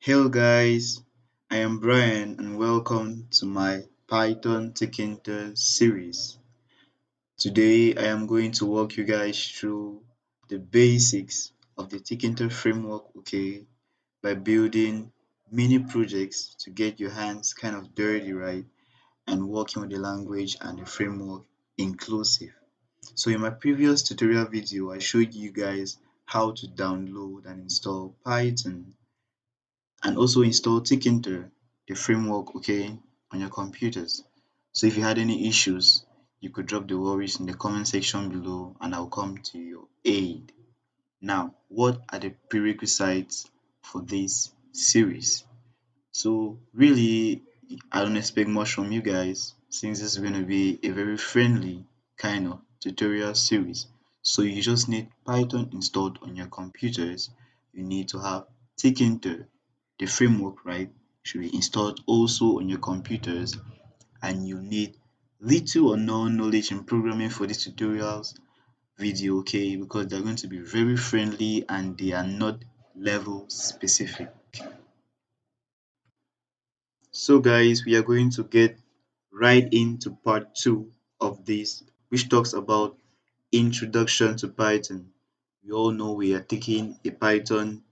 Hello guys, I am Brian and welcome to my Python Tkinter series. Today I am going to walk you guys through the basics of the Tkinter framework, okay, by building mini projects to get your hands kind of dirty, right, and working with the language and the framework inclusive. So in my previous tutorial video, I showed you guys how to download and install Python and also install Tkinter, the framework, okay, on your computers. So if you had any issues, you could drop the worries in the comment section below and I'll come to your aid. Now, what are the prerequisites for this series? So really, I don't expect much from you guys since this is going to be a very friendly kind of tutorial series. So you just need Python installed on your computers. You need to have Tkinter, the framework, right, should be installed also on your computers, and you need little or no knowledge in programming for these tutorials video, okay, because they're going to be very friendly and they are not level specific. So guys, we are going to get right into part 2 of this, which talks about introduction to Python. We all know we are taking a Python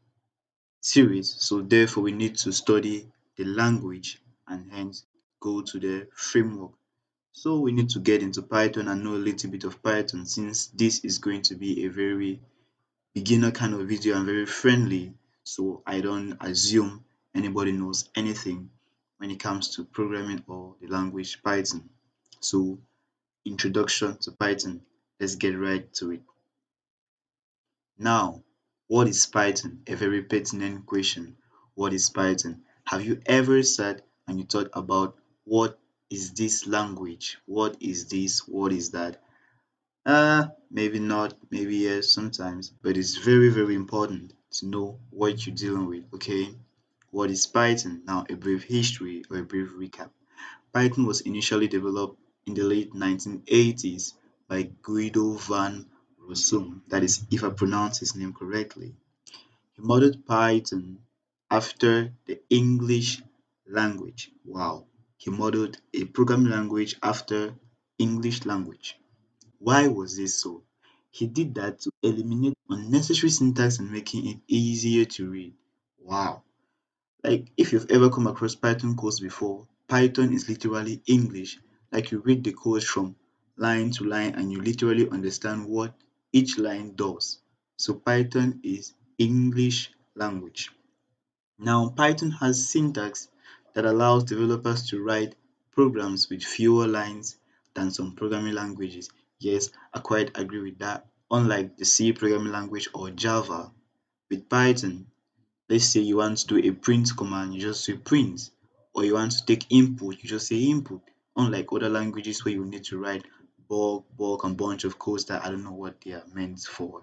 series, so therefore we need to study the language and hence go to the framework. So we need to get into Python and know a little bit of Python since this is going to be a very beginner kind of video and very friendly. So I don't assume anybody knows anything when it comes to programming or the language Python. So introduction to Python. Let's get right to it. Now, what is Python? A very pertinent question. What is Python? Have you ever sat and you thought about what is this language? What is this? What is that? Maybe not, maybe yes, sometimes, but it's very, very important to know what you're dealing with, okay? What is Python? Now, a brief history or a brief recap. Python was initially developed in the late 1980s by Guido van Rossum, that is, if I pronounce his name correctly. He modeled Python after the English language. Wow. He modeled a programming language after English language. Why was this so? He did that to eliminate unnecessary syntax and making it easier to read. Wow. Like if you've ever come across Python codes before, Python is literally English. Like you read the codes from line to line and you literally understand what each line does. So Python is English language. Now Python has syntax that allows developers to write programs with fewer lines than some programming languages. Yes, I quite agree with that. Unlike the C programming language or Java, with Python, let's say you want to do a print command, you just say print, or you want to take input, you just say input. Unlike other languages where you need to write bulk, and bunch of codes that I don't know what they are meant for.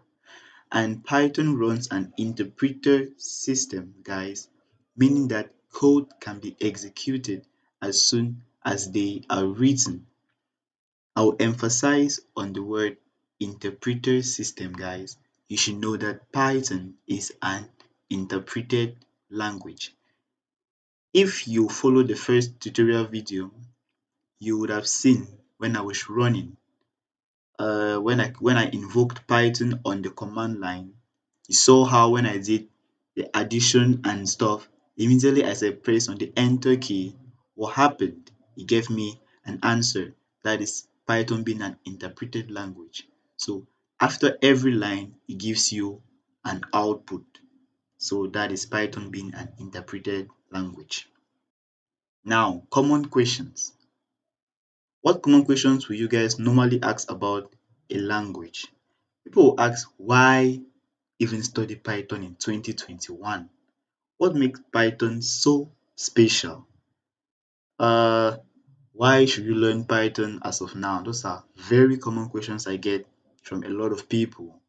And Python runs an interpreter system, guys, meaning that code can be executed as soon as they are written. I'll emphasize on the word interpreter system, guys. You should know that Python is an interpreted language. If you follow the first tutorial video, you would have seen when I was running, when I invoked Python on the command line, you saw how when I did the addition and stuff, immediately as I pressed on the enter key, what happened? It gave me an answer. That is Python being an interpreted language. So after every line, it gives you an output. So that is Python being an interpreted language. Now, common questions. What common questions will you guys normally ask about a language? People will ask why even study Python in 2021? What makes Python so special? Uh, why should you learn Python as of now? Those are very common questions I get from a lot of people.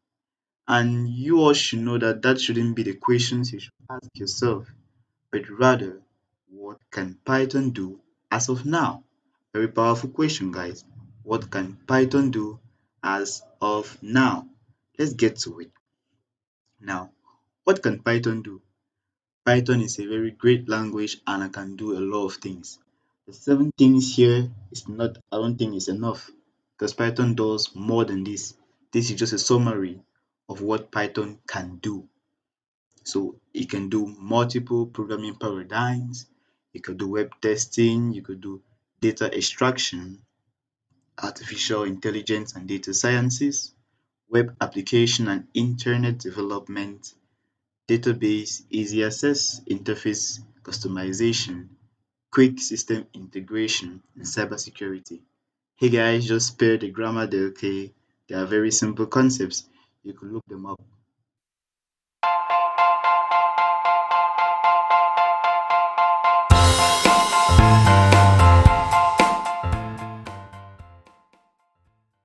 And you all should know that that shouldn't be the questions you should ask yourself, but rather, what can Python do as of now? Very powerful question, guys. What can Python do as of now? Let's get to it. Now, what can Python do? Python is a very great language and I can do a lot of things. The seven things here is not, I don't think it's enough because Python does more than this. This is just a summary of what Python can do. So it can do multiple programming paradigms. You could do web testing, you could do data extraction, artificial intelligence and data sciences, web application and internet development, database, easy access, interface customization, quick system integration, and cybersecurity. Hey guys, just spare the grammar there, okay? They are very simple concepts. You could look them up.